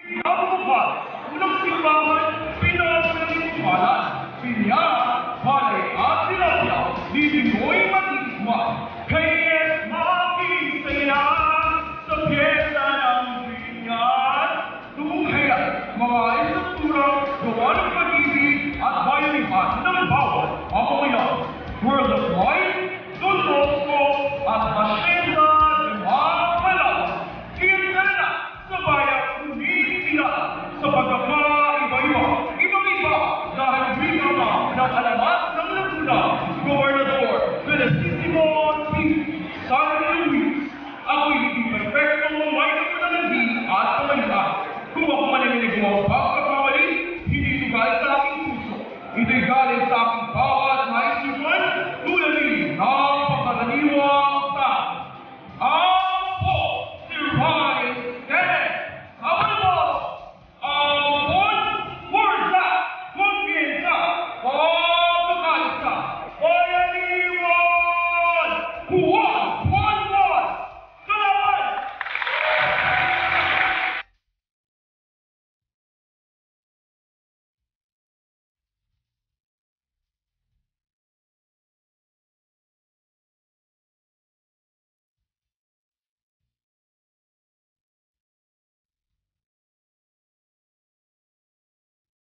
Pagbubuhat, unang simbahan, pinagpinaliwanan, pinya, balay at tilapia, didingoy matisma, kaya makikisaya sa pyesa ng binyan. Tumungkaya, mga estrukturang gawa ng pag-ibig at bayanihan ng bawat mamamayan. World of Light, Don Bosco, at Hacienda de Macalawa. Kaya na sa bayang umiiyak sa pagkakasya